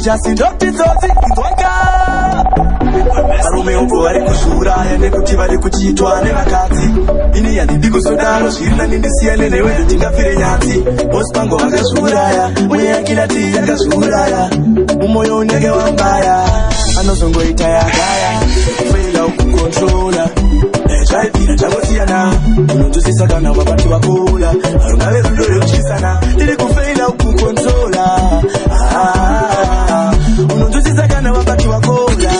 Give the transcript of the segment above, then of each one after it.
Just indocti zoti indwaka Varume upo vari kuzviuraya nekuti vari kuchiitwa nevakadzi. Ini handidi kuzodaro zvirina nindisiyane newe hatingafire nyatsi. Bosi pangu vakazviuraya uye yakirati yakazviuraya. Umoyo unenge wambaya anozongoita yagaya kufaila kukontrola. Zvaibvira zvangosiyana unonzwisisa kana vabati vakula harungave rudo rwekutyisana tiri kufaila kukontrola. Unonzwisisa kana vabati vakula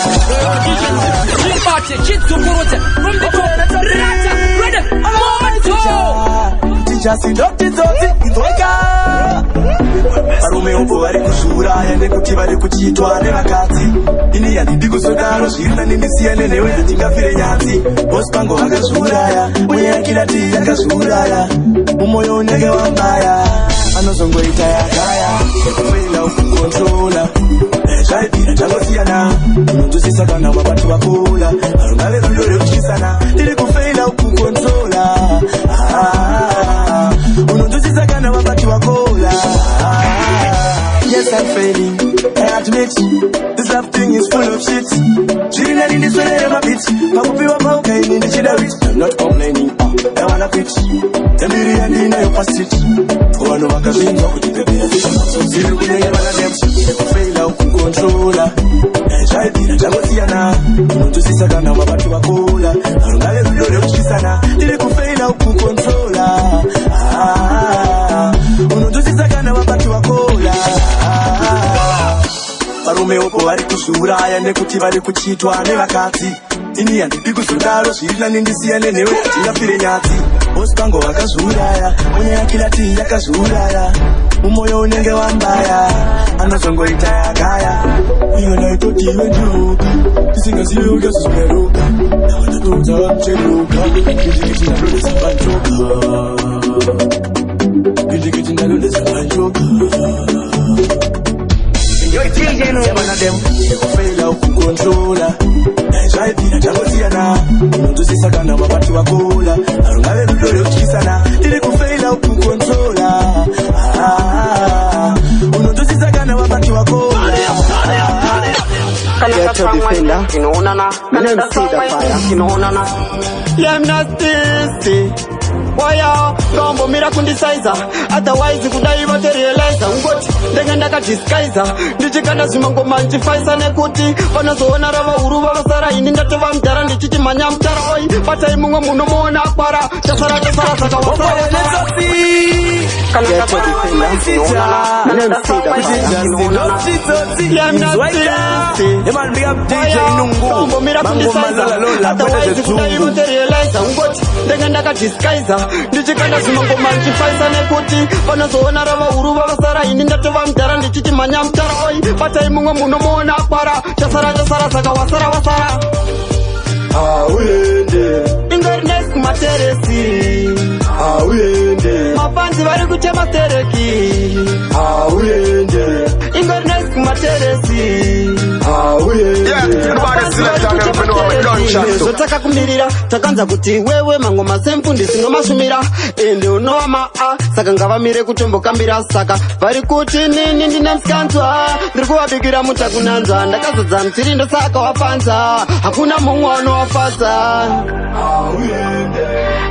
Tichasi ndoti dzoti indweka Varume upo vari kuzviuraya nekuti vari kuchiitwa nevakadzi. Ini handidi kuzodaro zvirina nindisiyane newe hatingafire nyatsi. Bosi pangu vakazviuraya uye yakirati yakazviuraya. Umoyo unenge wambaya anozongoita yagaya kufaila kukontrola. Zvaibvira zvangosiyana unonzwisisa kana vabati vakula harungave rudo rwekutyisana tiri kufaila kukontrola. Unonzwisisa kana vabati vakula. Yes, I'm failing, I admit this love thing is full of shit. Chirina in this way, my bitch. Makupiwa pauka in the chida rich. I'm not complaining, I wanna pitch. Tambiri and in your past it. Wano wakazvinga kuti pepera fish. Ziri kunenge wana dem. Kufaila kukontrola. Zvaibvira zvangosiyana unonzwisisa kana vabati vakula harungave rudo rwekutyisana tiri kufaila kukontrola. Unonzwisisa kana vabati vakula. Varume upo vari kuzviuraya nekuti vari kuchiitwa nevakadzi. Ini handidi kuzodaro zvirina nindisiyane newe hatingafire nyatsi. Bosi pangu vakazviuraya uye yakirati yakazviuraya. Umoyo unenge wambaya anozongoita yagaya. Iyona itoti iwe njoka tisingazive ungazvimeruka. Navanatodza vamucheruka Gidikiti nalondesa panjoka. Gidikiti nalondesa panjoka. Kufaila kukontrola. Zvaibvira zvangosiyana unonzwisisa kana vabati vakula harungave rudo rwekutyisana tiri kufaila kukontrola. Unonzwisisa kana vabati vakula. Ghetto defender, let them see the fire. Yeah, I'm not thirsty. Waya rombo mira kundisaiza otherwise kudai materializer ngoti ndengenda kadisguiser ndichikanda zvimangoma nchifaisa nekuti vanozoona rava huru vavasara ini ndatova mudhara ndichiti manya mutara oi batai mumwe munomuona akwara chasara saka wasara. Ghetto defender, let them see the fire. Yeah, I'm not thirsty. Rombo mira kundisaiza otherwise kudai materializer ngoti ndengenda kadisguiser ndichikanda zvimangoma nchifaisa nekuti vanozoona rava huru vavasara ini ndatova mudhara ndichiti manya mutara oi batai mumwe munomuona akwara chasara saka wasara. Auende ingori next materesi. Auende mapanzi vari kutema tereki. Auende ingori next materesi. Zotaka kumirira takanza kuti wewe mangoma semfundisi nomashumira ende unova maa saka ngavamire kutombokambira saka vari kuti nini ndine msikanzwa ndiri kuvabikira mutakunanzwa ndakazodza mutirindo saka wapanza hakuna mumwe anowafadza.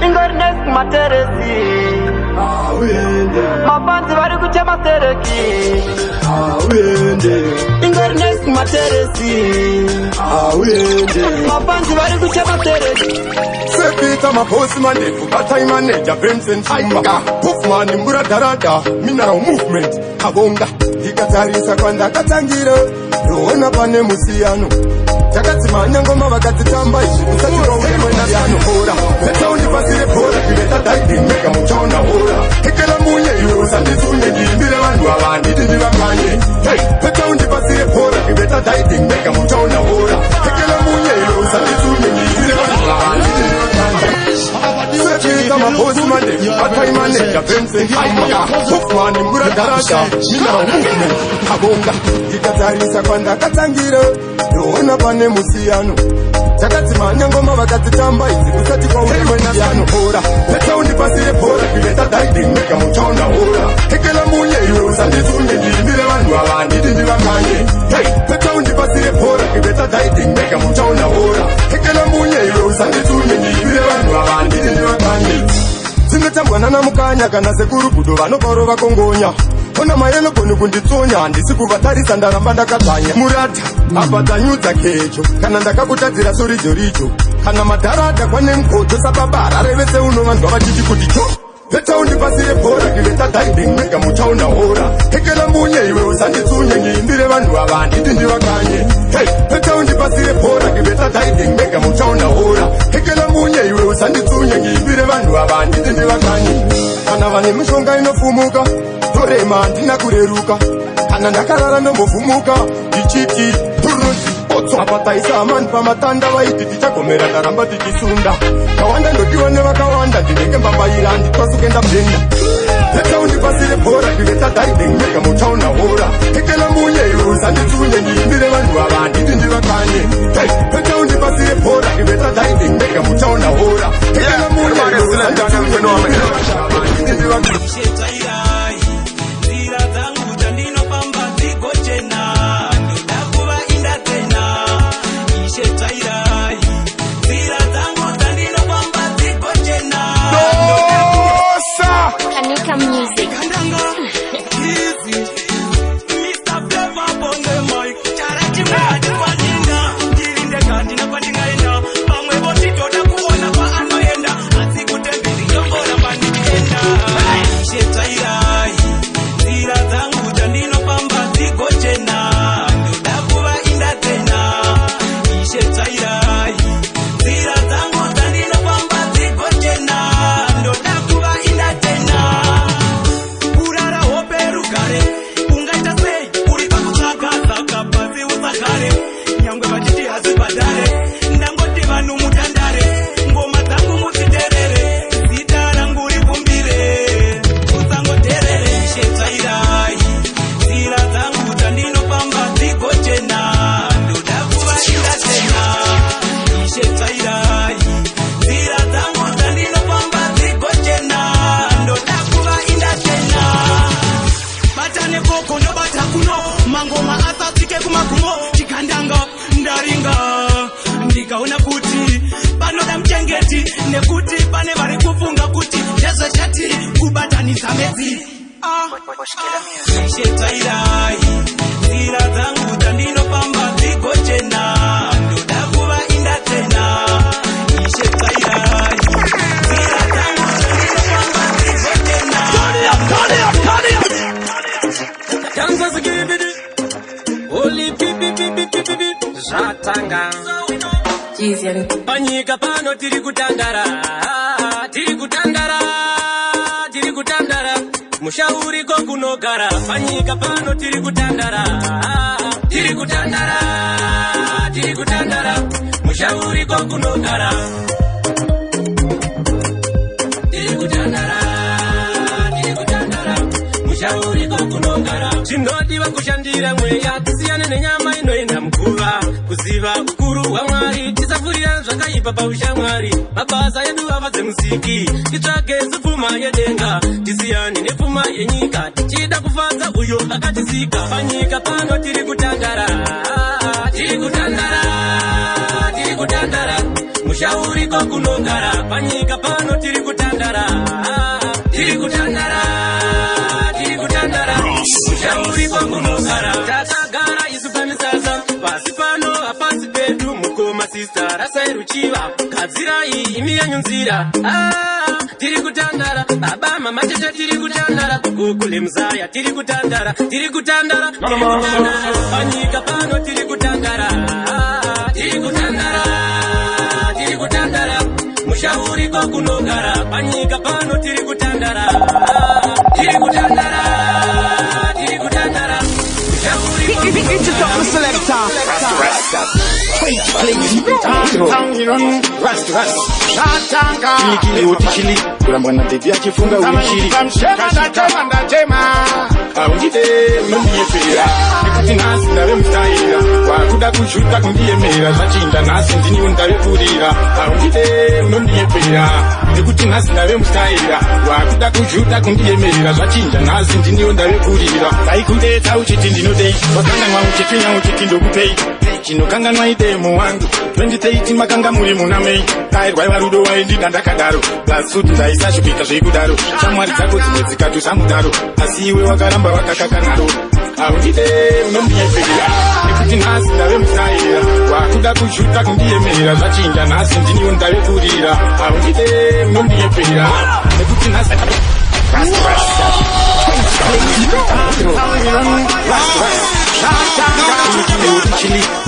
Ingori next materesi. mapanzi vari kutema tereki. Ingori next materesi. mapanzi vari kutema tereki. Sepita mabosi manefu batai manager Vincent Chimba Puffman mbura darada mineral movement kabonga ikatarisa kwanda katangira roona pane musiyano takatsimanya ngoma vakatitamba izvi kusatiro wemwe nasiyano hora leta undipasire bhora kiveta daiding mega muchaona hora tekela munye iwe usanditsunge ndiimbire vanhu ava handiti ndivakanye leta undipasire bhora kiveta daiding mega muchaona hora tekela munye iwe usanditsunge ndiimbire vanhu ava handiti ndivakanye. Sepita mabosi manefu batai manager Vincent Chimba Puffman mbura darada mineral movement kabonga ikatarisa kwanda katangira roona pane musiyano takatsimanya ngoma vakatitamba idzi kusati kwauremwe nasiyano hora leta undipasire bhora kiveta daiding mega muchaona hora tekela munye iwe usanditsunge ndiimbire vanhu ava handiti ndivakanye didn't make a muchauna ora. Hekela munye iwe usande tunye nibire vanhu avandi ndivakanye. Sinotambwa nana mukanya kana sekuru kudo vanoparo vakongonya. Ona mayelo koni kunditsonya handisi kuvatarisa ndaramba ndakadzanya. Murata apa dzanyudza kecho kana ndakakutadzira soridzo richo. Kana madharada kwane mkodzo sababara revese unovanzwa vachiti kuti cho. Peta undipasire bhora kiveta diving mega muchauna ora. Hekela munye iwe usanditsunye ngiimbire vanhu avandi ndivakanye. Hey, peta undipasire bhora kiveta diving mega muchauna ora. Hekela munye iwe usanditsunye ngiimbire vanhu avandi ndivakanye. Kana vane mishonga inofumuka torema ndina kureruka. Kana ndakarara ndombovhumuka ndichiti turuzi otso apataisa amani pamatanda vaiti tichagomera ndaramba tichisunda. Kawanda ndodiwa nevakawanda ndinenge mbambaira nditwasukenda mdenda. Peta undipasire bhora kiveta diving mega muchauna ora. Hekela munye iwe usanditsunye ngiimbire vanhu avandi ndivakanye. Peta undipasire bhora kiveta diving mega muchauna ora. Hekela munye iwe usanditsunye ngiimbire vanhu avandi ndivakanye. Music. Panyika pano tiri kutandara mushauri ko kunogara. Panyika pano tiri kutandara mushauri ko kunogara. Mushauri ko kunogara. Chinodiwa kushandira mweya tisiyane nenyama inoenda mkuva. Kuziva ukuru wa Mwari tisafurira zvakaipa paushamwari. Mabasa edu avadze musiki titsvage zipfuma yedenga. Tisiyane nepfuma yenyika tichida kufadza uyo akatisika. Panyika pano tiri kutandara mushauri ko kunogara. Panyika pano tiri kutandara mushauri ko kunogara. Takagara isu pamisasa pasi pano hapasi pedu mukoma sista rasai ruchiva kadzirai imi yanyu nzira. Tiri kutandara baba mama tete tiri kutandara kukule mzaya tiri kutandara panyika pano tiri kutandara mushauri ko kunogara. Panyika pano tiri kutandara kurambwa na baby achifunga uishiri aunjite mumiyepera nikuti nasi ndave mstaira wakuda kushuta kundiyemera zvachinja nhasi ndiniwo ndavekurira haundide unondiyepera nekuti nhasi ndave mustaira wakuda kushuta kundiyemera zvachinja nhasi ndiniwo ndavekurira kaikudetsa uchiti ndinodei wakanganwa uchipfinya uchiti ndokupei chinokanganwa idemo wangu 2018 makanga muri muna mei tairwaiva rudo waindida ndakadaro plasuti ndaisashupika zveikudaro shamwari dzako dzimwe dzikatusa mudaro asi iwe wakaramba wakakakanaro haundide unondiyepera nekuti nhasi ndave mustaira wakuda kushuta kundiyemera zvachinja nhasi ndiniwo ndavekurira haundide unondiyepera nekuti nhasi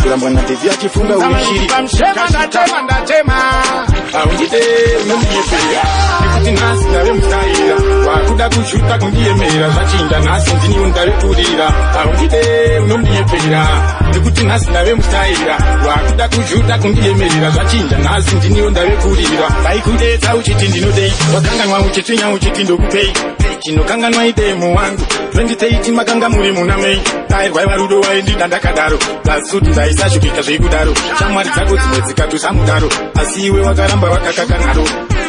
kurambwa nadevi achifunga uishiri haundide unondiyepera nekuti nhasi ndave mustaira wakuda kushuta kundiyemera zvachinja nhasi ndiniwo ndavekurira haundide unondiyepera nekuti nhasi ndave mustaira wakuda kushuta kundiyemerera zvachinja nhasi ndiniwo ndavekurira vaikudetsa uchiti ndinodei wakanganwa uchitwinya uchiti ndokupei chinokanganwa idemo wangu 2018 makanga muri muna mei tairwaiva rudo waindida ndakadaro plasuti ndaisashupika zveikudaro shamwari dzako dzimwe dzikatusa mudaro asi iwe wakaramba wakakakanaro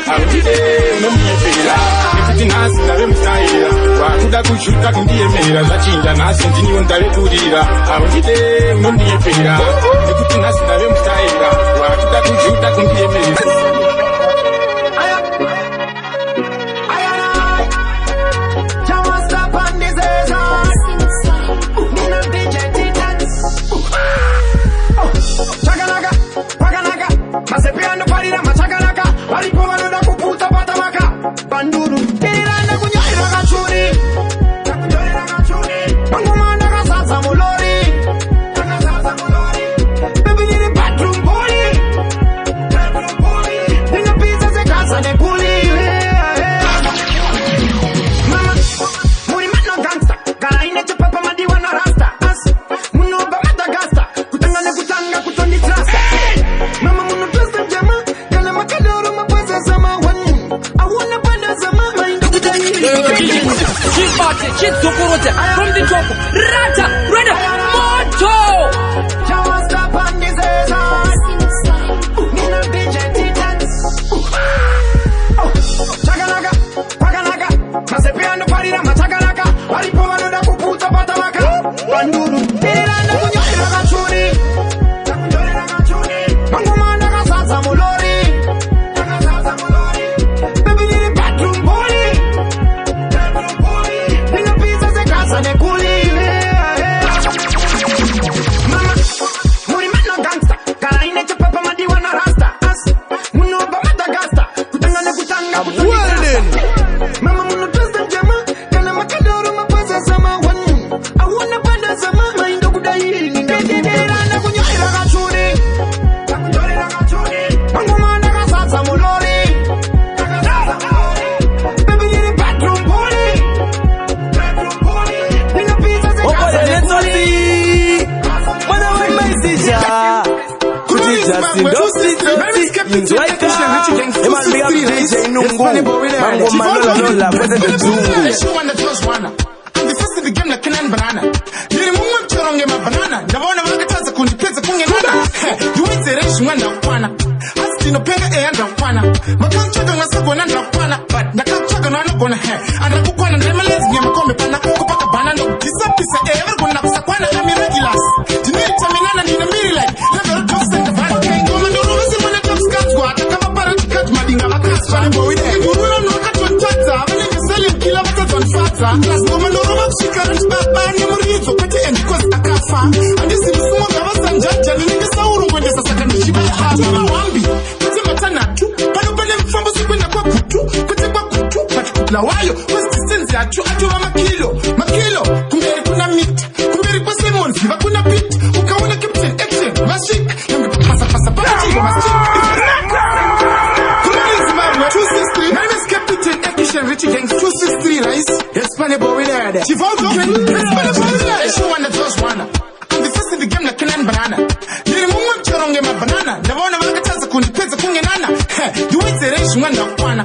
haundide unondiyepera nekuti nhasi ndave mustaira wakuda kushuta kundiyemerera zvachinja nhasi ndiniwo ndavekurira haundide unondiyepera nekuti nhasi ndave mustaira wakuda kushuta kundiyemerera from the top, Rata, brother, Moto! Stop on this Chaganaga, Paganaga, Masepiano Parina, Mataganaga, Aripovano da Puputa Patamaka, Banduru, Tirana Ragachuni, Mangomana Sasa Mulori, Baby Bathroom Boy, Nina Pizza de Casa de Culi, Mama, Murimano Gangsta, Karaine Papa Madiwana Rasta, Muno Bamatagasta, Kutanga Kutanga, Mama Muno Testa Jama, Kana Makadoro Mapasa Sama one. I wanna Panda Sama, Mind of Kudai, Nina Kunyara Ragachuni, Mangomana Sasa Mulori, Baby Bathroom Boy, Nina Pizza de Casa de Culi. Lawayo, what's distance ya tu atuwa makilo, kumberi kuna meat, kumberi kwa Simmons, viva kuna beat, ukaona captain, action, mashik, yambe pasa, chigo, mashik, kumberi Zimbabwe, 263, my name is Captain Action, Richie Gangs, 263, right? Yes, funny boy, there, Chivaldo, yes, funny boy, there, she won the first one, I'm the first in the game like Kenan Banana, nili mungu mchoronge ma banana, navona wakataza kunipeza kungenana, you ain't the race, wanda wana,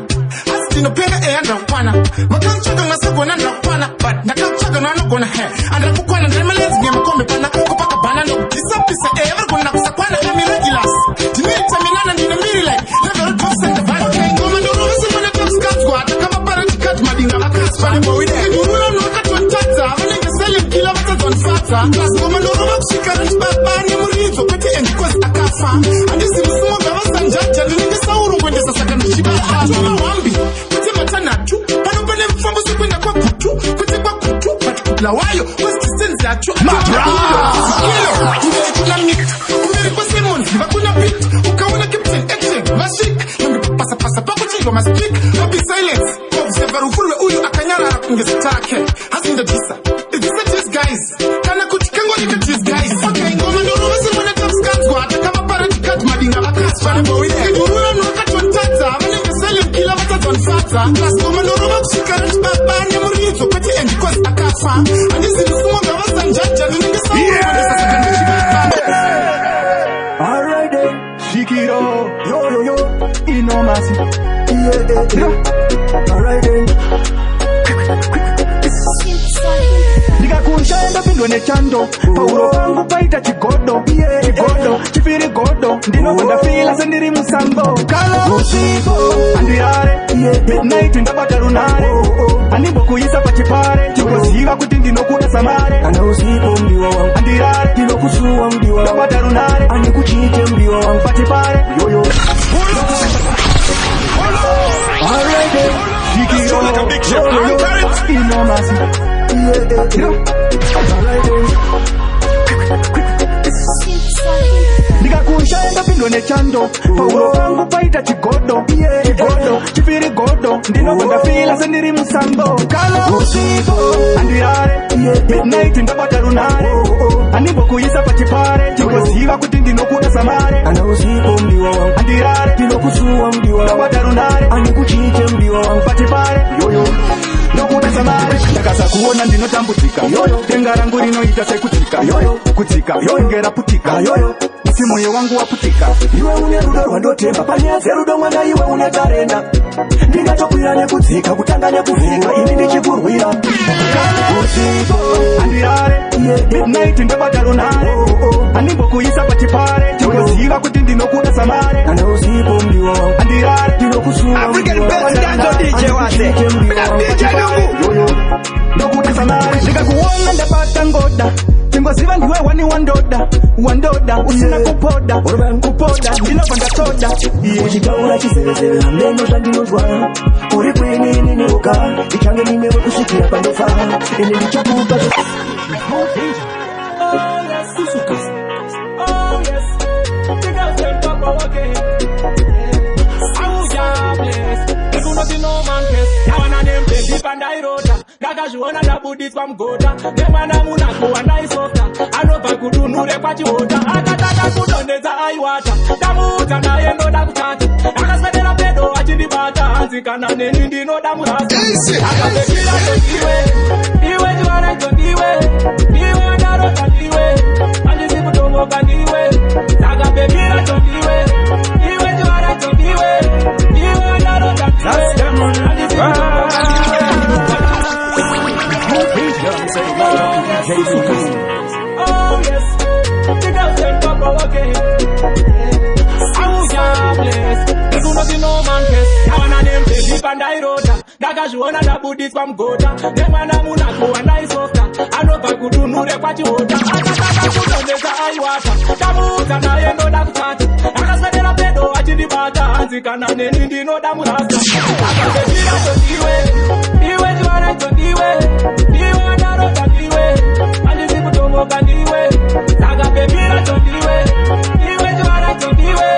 Pega and Rapana. Makanchaga Masagona Rapana, but Nakanchaga no gonna have. And I put one of them, let's get a comic, and I cook up a banana. This up is a vakazvifadza plasgoma ndorova kusvika rechibabani muridzo kwete endikozi akafa handisi musumo gavasanjaja ndinenge saurungwendesa saka ndichibaba vambi kwete matanhatu pano pane mufambo sekuenda kwagutu kwete kwagutu patikubla wayo kwesidistenzi yacho kumberi kwesemons vakuna pit ukaona captain action vashik nangepapasapasa pakuchirwa maspik vabi silence observa rufu rweuyu akanyarara kungezi take hasindadisa these guys kana kuti kangonika these guys okay ngoma ndorova semwana tapskanzwa takavaparadikati madinga vakasva nembowiegurura nokatotadza vanenge silent kila vatadzwa nifadza plasgoma ndorova kusvika rechibaba nemuridzo kwete endikozi akafa handisi musumo gavasanjaja ndinenge saurondesa saka ndichibaba. Alright then, Shikiro, yo, Inomasi, yeah. Alright then. Ndikakunshaenda pindo nechando pauro pangu paita chigodo chipiri godo ndinobva fila sendiri musango kala usiku andirare midnight ndabata runare andimbokuisa pachipare chikoziva kuti ndinokuda samare ana usiku mdiwa wangu andirare ndinokusuwa mdiwa ndabata runare andikuchite mdiwa wangu pachipare yoyo already Shikiro Inomasi ndikakunshaenda pindo nechando pauro pangu paita chigodo chipiri godo ndinobva ndafila sendiri musango kala usiku andirare midnight ndabata runare andimbokuisa pachipare chikoziva kuti ndinokuda samare ana usiku mdiwa wangu andirare ndinokusuwa mdiwa ndabata runare andikuchite mdiwa wangu pachipare yoyo ndokuda samare ndakasa kuona ndinotambudzika yoyo tenga rangu rinoita sekutika yoyo kutika yoyo ngeraputika yoyo isi moyo wangu waputika iwe une rudo rwandotemba panyaze rudo mwana iwe une karenda ndingatokwira nekudzika kutanga nekuvhika ini ndichikurwira usiku andirare midnight ndabata runare andimbokuisa pachipare chikoziva kuti ndinokuda samare ana usiku mdiwa wangu andirare ndinokusuwa ndokuda samare ndikakuona ndabata ngoda tingoziva ndiwe wani wandoda usina kupoda ndinobva ndatoda uchitaura chiseveseve hameno zvandinonzwa uri kwenini neoka ichange ninewe kusvikira pandofa ene ndichakupa ndakazviona ndabuditswa mugoda nemwana munako wandaisofta anobva kudunhure kwachihoda akataka kudondedza aiwata ndamuudza naye ndoda kutata akaswedera pedo achindibata hanzi kana neni ndinoda murasa akapepira tondiwe iwe chiwana tondiwe iwe wandarota ndiwe handisi kutomboka ndiwe akapepira tondiwe iwe chiwana tondiwe iwe wandarota ndiwe handisi kutomboka ndiwe. Oh yes, the girls them papa walking. Oh yeah, bless. You know the no man case. Now one of them baby pandai rota. Ndakazviona ndabuditswa mugoda. Nemwana munako wandaisofta. Anobva kudunhure kwachihoda. Akataka kudondedza aiwata. Ndamuudza naye ndoda kutata. Akaswedera pedo achindibata hanzi kana neni ndinoda murasa. Akapepira tondiwe iwe chiwana tondiwe iwe wandarota ndiwe handisi kutomboka ndiwe akapepira tondiwe iwe chiwana tondiwe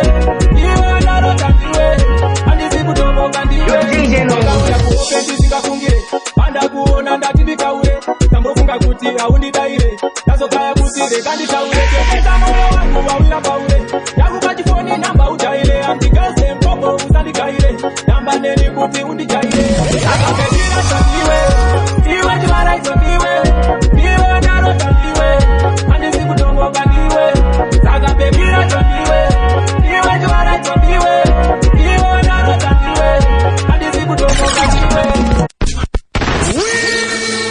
iwe wandarota ndiwe handisi kutomboka ndiwe ndakauya kuhope ndisingafungire pandakuona ndati ndikaure tambofunga kuti haundidaire ndazokaya kuti rekanditaure kepeta moyo wangu wawira paure yakupa chifoni namba ujaire amdigase mpopo usandigaire namba neni kuti undijaire akapepira tondiwe iwe chiwana tondiwe iwe wandarota ndiwe handisi kutomboka ndiwe akapepira tondiwe iwe chiwana tondiwe iwe wandarota ndiwe handisi kutomboka ndiwe.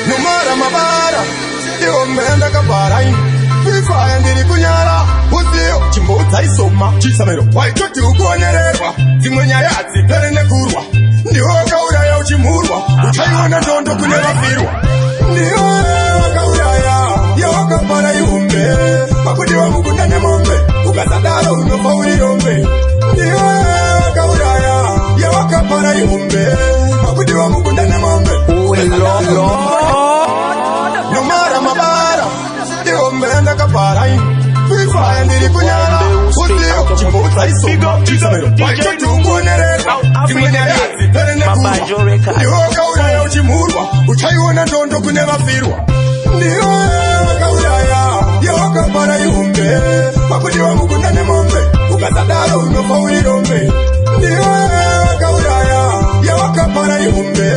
Numara mabara Yo menda kabara Fifaya ndiri kunyara Uziyo chimbodza isoma Chisamero waitoti ukuonererwa Zimwe nyaya hadzipere nekurwa Ndiwo wakauraya uchimurwa Uchaiona ndondo kune vafirwa Ndiwo wakauraya wakapara ihumbe makuti wamukunda nemombe ukasadaro unofa uri rombe ndiwe kauraya yawakapara ihumbe makuti wamukunda nemombe nomara mabara ihumbe ndakapara Fifaya ndiri kunyara Usiyo chimbuza iso Chisamero Waito tukuonereka Timenerazi Perene kuwa Niwa kauraya uchimurwa Uchaiwana ndondo kuneva firwa Niwa kauraya Yawa kapara ihumbe Makudi wa mukunda nemombe Ukasadaro unofa urirombe Niwa kauraya Yawa kapara ihumbe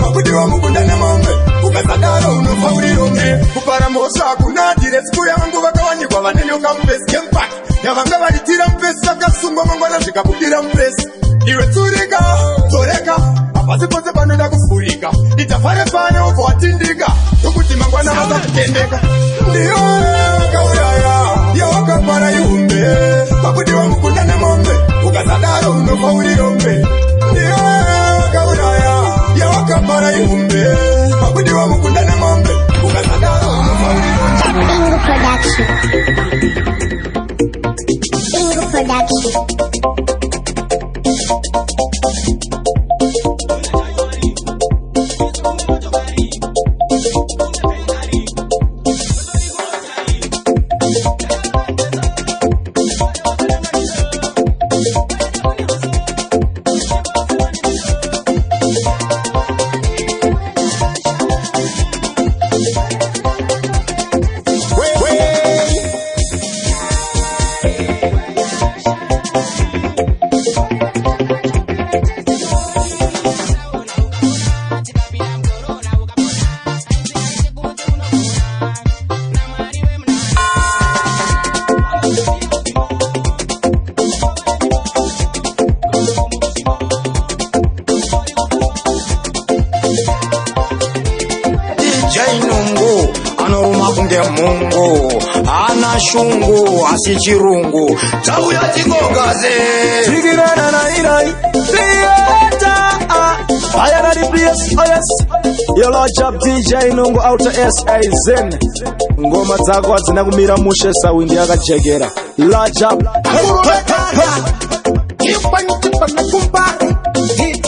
Makudi wa mukunda nemombe Ukasadaro unofa urirombe Kupara mosa kunadire siku yangu wakawanyikwa vanene ukampesi Kempak Yavanga valitira mpesi Sakasungwa mangwana zikabudira mpesi Iwe turika, toreka Apasi pose panoda kufurika Itafare pane uko watindika Tukuti mangwana maza kutendeka Ndiyo kauraya Yawa kapara ihumbe Makudi wa mukunda nemombe Ukasadaro unofa urirombe Ndiyo kauraya Yawa kapara ihumbe Makudi wa mukunda nemombe Ukasadaro unofa urirombe Bingo Production. Mungu ana shungu asichirungu tauya tikogaze Tigirana na irai Theater I am the place, oh yes Your Lord Job DJ Nungu Outer S.A. Zen Ngoma zako hazina kumira mushe sawindi yaka jegera Lord Job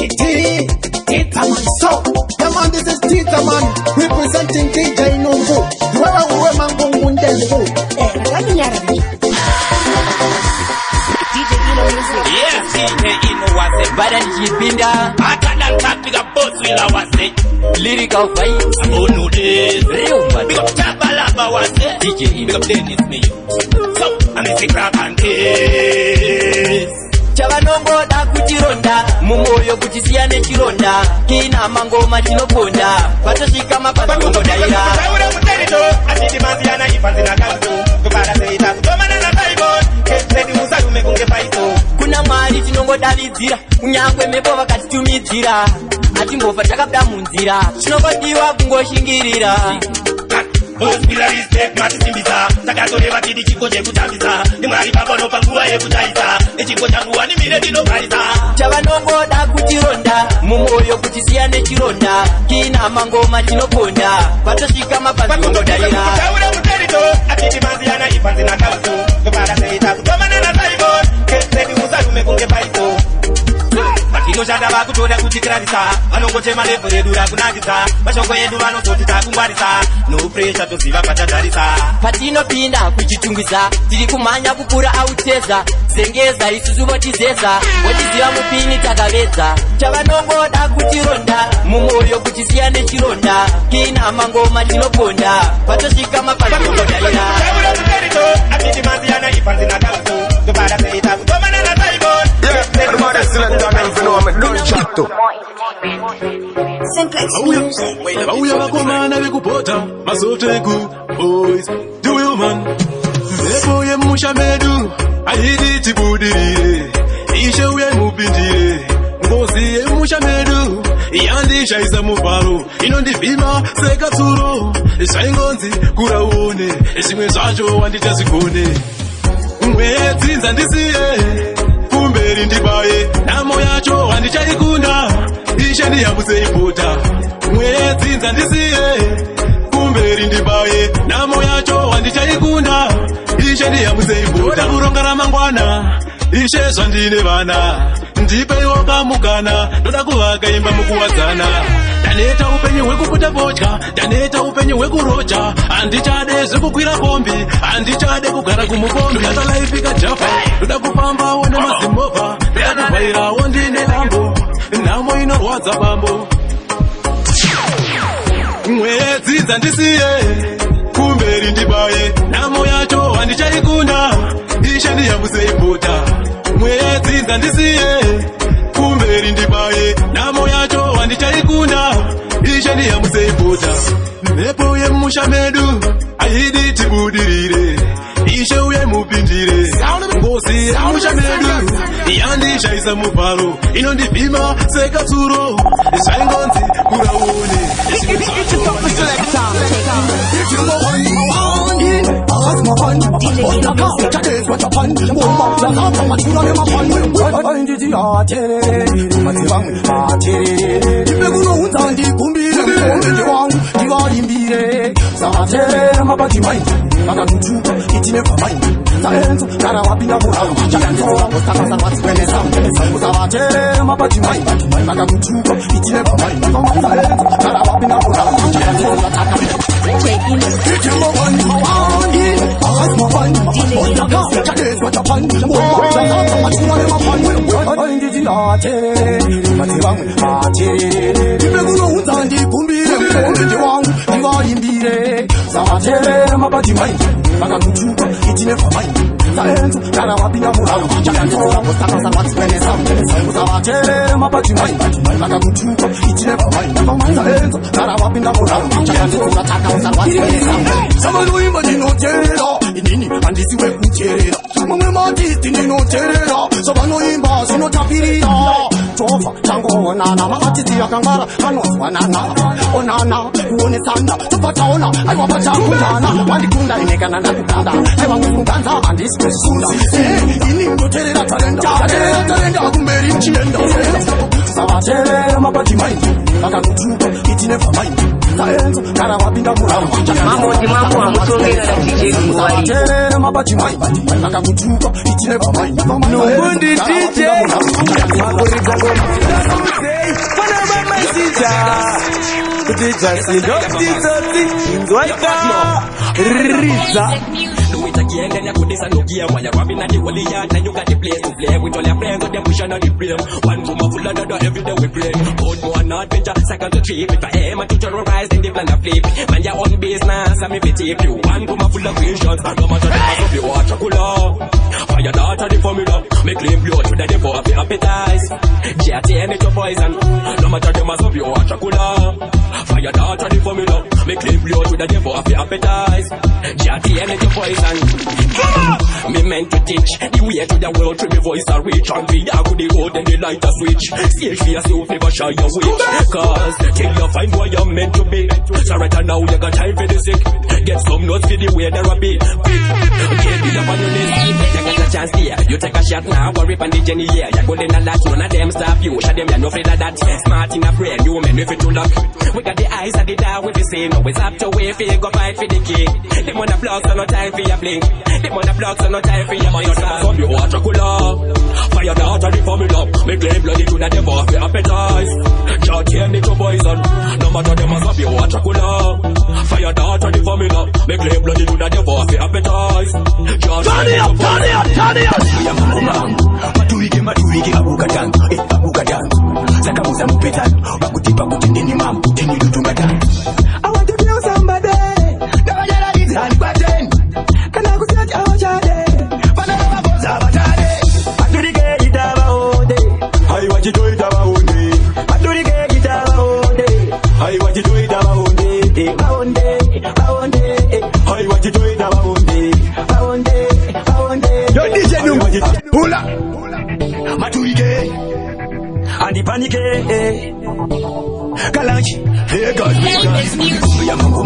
Tita man, so yeah man, this is Tita man representing DJ Nungu. Wewe uwe mangungu ndengu. Yes, DJ Ino wase bada njipinda Akada nkapiga boss wila wase Lyrical vibes Abono days Real man Big up Chabalaba wase DJ Ino Big up Dennis Mayo So, I'm a crack and kiss Chabanongo da kutironda Mumoyo kutisiyane chironda Kina mangoma chinoponda Patoshika mapatongo daira Saura muterito Asidi maziana ifanzi na kautu Kupara seita kutomana na Bible Kesedi musalume kunge paito Kuna mwari tinongo dalidzira Kunyangwe mepo vakatitumidzira Atimbofa takabda munzira Chinongodiwa kungoshingirira Hospila respect matisimbisa Takatore vatidi chiko chekutambisa Nimwari pakono panguwa yekutaisa Nechiko changuwa nimire dinopaisa Chavanongoda kutironda Mumoyo kutisiyane chironda Kina mangoma chinoponda Patoshika mapanzi daira Saura muterito Atidi maziana ifanzi na kautu Kupara seita kutomana na Bible Kesedi musalume kunge paito Inoshanda vakutoda kutikirarisa Vanongochema level yedu rakunakisa Mashoko yedu vanototi takungwarisa No pressure toziva patatarisa Patinopinda kuchitungwiza Tiri kumanya kupura auteza Zengeza isuzu votizeza Votiziva mupini takavedza Chavanongoda kutironda Mumoyo kutisiyane chironda Kina mangoma tinoponda Patoshika mapanzi daira Chaura muterito Atiti maziana ifanzi na kautu Kupara seita kutomana na Bible Bauya bakomana bekupota masoteku boys do you man Lepo ye mushamedu ayidi tibudirire Ishe uye mupindire Ngozi ye mushamedu Yandisha isa mubaro Inondivima seka turo Shaingonzi kuraone Shimwe zacho wandita zikone Mwedzinza ndisiye Kumberi ndibaye Namo yacho wandichaikunda Ishe ndiyambuse ipota Mwedzinza ndisiye kumberi ndibaye namo yacho handichaikunda ishe ndiyamuseibhuta kuronga ramangwana ishe zvandine vana ndipeiwo kamugana ndoda kuvaka imba mukuwadzana ndaneta upenyu hwekuputa vodya ndaneta upenyu hwekuroja handichade zvekukwira kombi handichade kugara kumukombi ndatolayipika jafa ndoda kufambawo nemazimovha ndoda kubvairawo ndine lambo nhamo inorwadza bambo mwedzi dzandisiye kumberi ndibaye nhamo yacho handichaikunda ishe ndiyamuseibhuta mwedzi dzandisiye kumberi ndibaye nhamo yacho handichaikunda ishe ndiyamuseibhuta mhepo yemusha medu haidi tibudirire ishe uye mupindire ngozi yemusha medu yandishaisa mubharo inondivhima sekatsuro zvaingonzi kuraone Tofa chango onana maatiti akangara anozwanana onana kuonesana topataona aiwapata kunana wandikunda inekana ndakutanda aiwakukunganza handisipesunda ini ndoterera talenda kumberi mchienda savaterera mabati maindi vakakutuka itine pamaindi taenzo kara wapinda murama mambo amusongera na DJ savaterera mabati maindi vakakutuka itine pamaindi Nungundi DJ Do it again, then you put this on no gear. While you're rapping at the wally yard, then you got the place to play. With all your friends, with them pushing on the frame. One room full of another, every day we play. Old more not venture, second to trip. If I aim to terrorize, then they plan to flip. Man, your own business, I'm if it tape you. One room full of visions, no matter the mass of your water cooler. Fire daughter, the formula. Make clean blood, with the devil of the appetize. JTN, it's your poison. No matter the mass of your water cooler. Fire daughter, the formula. Make clean blood, with the devil of the appetize. JTN, it's your poison. Me meant to teach the way to the world through my voice I reach and be out to the road and the light a switch. Stage for yourself, never shy your witch. Cause till you find what you're meant to be. So right now you got time for the sick. Get some notes for the way they're a bit. Get it up on your knees. You got a chance there. You take a shot now, worry on the Jenny here. You're golden and last one of them stop you. Shot them, you're no afraid of that. Smart in a brain, you men if it too luck. We got the eyes of the dog with the same. Always up to wait for you, go fight for the king. Them on the blocks, so no time for your blink. Them on the blocks, so no time for your money. From your water cooler. Fire the heart of the formula. Make claim bloody to the devil of your appetize. Just hear me to poison. No matter them as of your water cooler. Fire the heart of the formula. Make claim bloody to the devil of your appetize. Just hear me to poison. Turn it up. Maturike abuka dance, abuka dance. Sakamuza mupetani, bakuti ndini mamu, teni lutunga dance. I want to feel somebody. Never get a hit hand button. Can I go search our child? Panama boss abatade. Maturike itaba onde. Hai wachi do itaba onde. Maturike itaba onde. Hai wachi do itaba onde. Baonde. Hai wachi do itaba onde. Baonde. Yo DJ Nungu. Hula. Maturike. Andi panike. Kalanchi. Hey God. Ya mangu.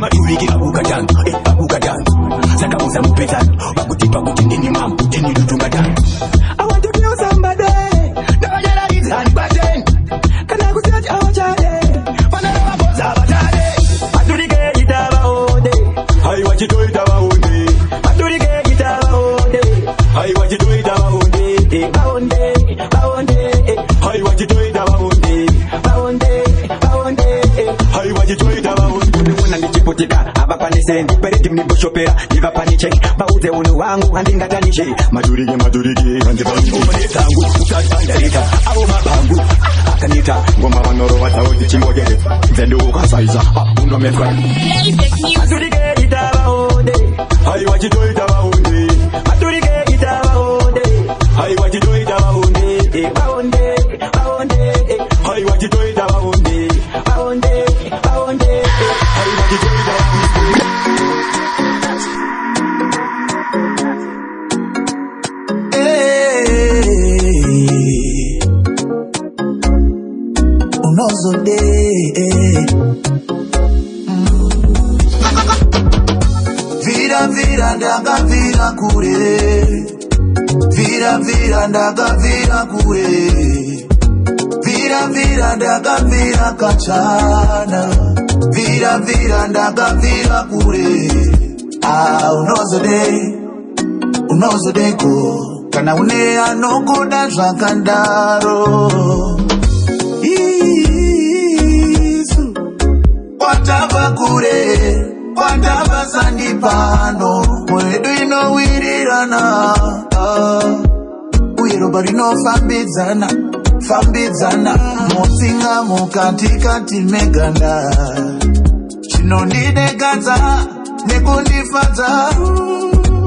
Maturike abuka dance, abuka dance. Sakamuza mupetani, bakuti ndini mamu, teni lutunga dance. I want to feel somebody. Never get a hit hand button. Can I go search our child? Panama boss abatade. wachitoita vaoni kundiona ndichiputika apa pane sendi pereti mniboshopera ndivapaniche vauze unhu wangu handingaganishe madurike handivaonetsangu utatandarika avo mabangu akanita ngoma vanorova dzavo dzichingogere dzendokasaiza undometwa madurike ita vaonde hai wachitoita vaonde madurike ita vaonde hai wachitoita vaonde vaonde hai wachitoita vaonde hai wachitoita unozode vira ndakavira kure vira ndakavira kure vira ndakavira kachana vira ndakavira kure unozodeko kana une anokuda zvakandaro isu kwatava kure kwatava sandipano mwedu inowirirana uye roba rinofambidzana motsinga mukatikati meganda chinondidekadza nekundifadza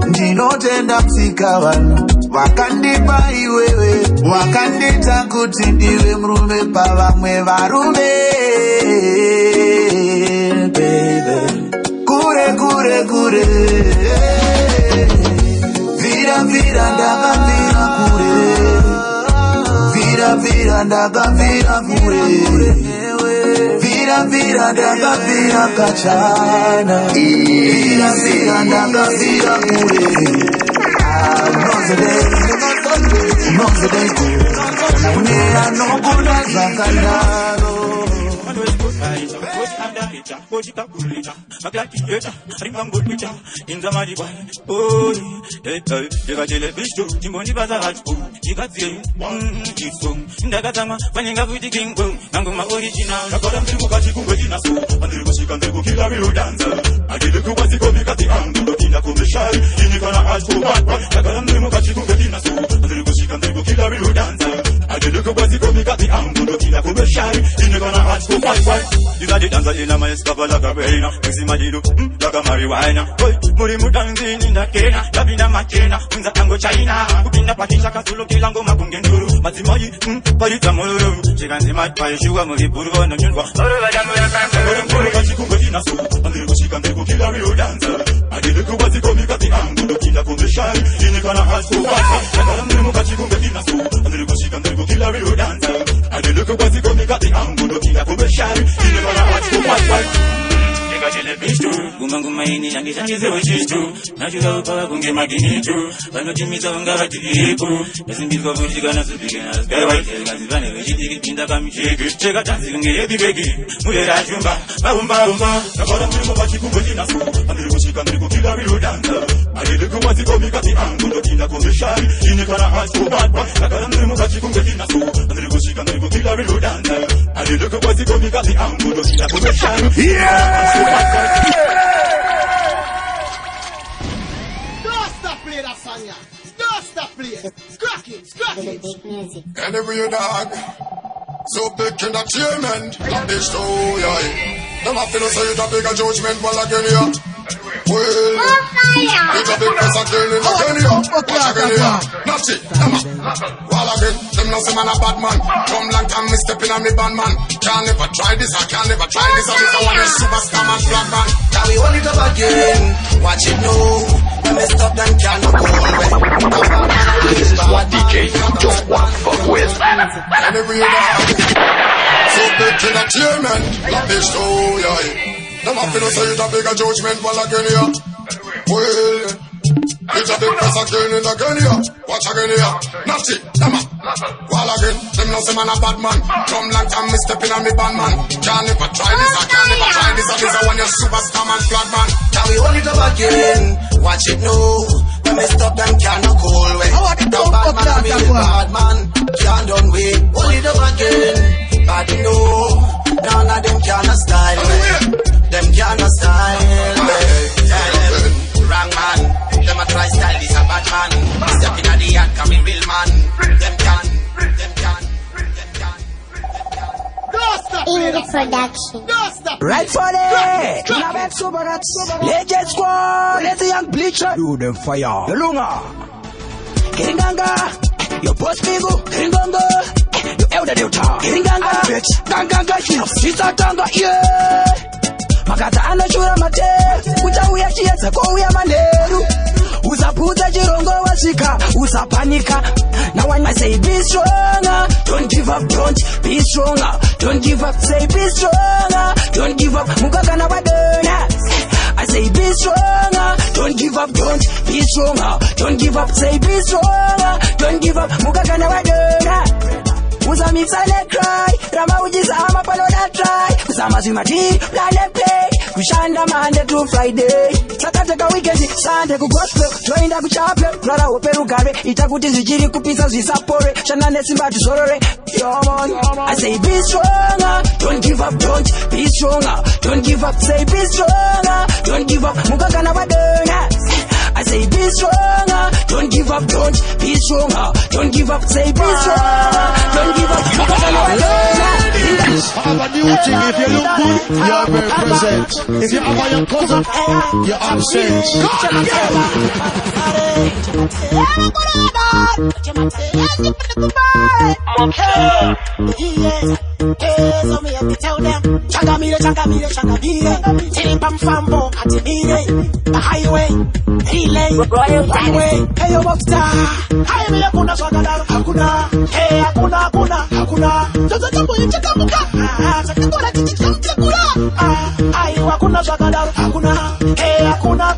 ndinotenda msika vanhu vakandipa iwewe vakandita kuti ndive murume pavamwe varume baby kure vira ndakavira kure vira ndakavira kure vira ndakavira kachana vira ndakavira kure unozodeko kana une anokuda zvakandaro These are the dancer in my escapa like a brainer. Mixing my dido, like a marijuana. Muri dancing in the Kenya, Labina Makena, Unza Tango China. Upinda Patisha Kasulo Kilango Makungenduru, Mazimayi, Parita Moro. She can see my pie, she will move it, Burgo, and Junwa. She can take a killer dancer. I did a Kubaziko, got the angle, Killa Kumbishai, in the Kana Hasu, and the Mukachi Kumbina, and the She can take a killer dancer. I did a Kubaziko, got the angle, Killa Kumbishai, in the Kana Hasu, Gumangumaini yangi zero chistu Najuga upala kunge maginitu Panotimisa unga vatiripu Yasimbisko vushikana supikana Sky white Gazivane vechitiki pinda kamishiki Cheka tansi kunge yebi begi Mulera chumba Baumba Nakora mulimo vachikumbo jinasu Andiri kushika ndiri kila rilu danza Adili kuwazi komikati angu Ndokinda kumishari Inikana hasu badwa Nakora mulimo vachikumbo jinasu Andiri kushika ndiri kila rilu danza Adili kuwazi komikati angu Ndokinda kumishari Don't stop playing that song, yeah. Don't stop playing. Scratch it. Anyway, dog. So big in achievement. That is so, yeah. Them have to say it's a bigger judgment while again, yeah. Well, it's a big press again in again, yeah. Watch again, yeah. Not it, come on. While again, them no say man a bad man. Come long time me stepping on me band man. Can't never try this, I can't never try this. I just want a superstar man, flag man. Now we hold it up again. Watch it now. When we stop them can't go away. This is what DJ don't want to fuck with. Anyway, dog. So big in achievement. That is so, yeah. Them have to say it's a bigger judgment while again, yeah. Well, it's a big press again and again, yeah. Watch again, yeah. Not it, come on. While again, them no say man a bad man. Come long time me stepping on me band man. Can't never try this, I can't never try this. I just want your superstar man, flag man. Now we hold it up again. Watch it now. When we stop them can't no cool way. The bad man be the bad man. Can't done way. Hold it up again. Bad no. None of them can't style me. cause we real man. Them can. Ingo Production. Right for it. Legend Squad. Let the young bleacher do them fire. The Lunga. Kiringanga. Your boss Migo. Kiringanga. Your elder Delta. Kiringanga. Ganga. Sita Tanga. Yeah. Makata anachura mate. Kucha uya chiesa kwa uya maneru. Usaputa chirongo wasika. Usapanika. Now when I say be stronger, don't give up, don't be stronger. Don't give up, say be stronger. Don't give up, mukaka na wadona. I say be stronger, don't give up, don't be stronger. Don't give up, say be stronger. Don't give up, mukaka na wadona. Uza mix and cry, Rama ujiza ama panoda try. Usama zimati, plan and play. Kushanda Monday to Friday. Sakateka weekend, Sunday ku gospel. Joinda ku chapel, Clara operu kare. Itakuti zijiri kupisa zisapore. Shanane simba tusorore. Yo man, I say be stronger. Don't give up, don't be stronger. Don't give up, say be stronger. Don't give up, mukaka na wadona. I say be stronger. Don't give up, don't be stronger. Don't give up, say be stronger. Don't give up, mukaka na wadona. Have a new thing. If you look good, you're very present. If you have your cousin, you're absent. So me have to tell them, Changamire, Tiripam Fambo, Katimire, the highway, relay, runway, hey yo Rockstar, highway Akuna Swagada, Hakuna, hey Hakuna, Jojo Jambo Chakamuka, Chakura Chakura, ay Akuna Swagada, Hakuna, hey Hakuna,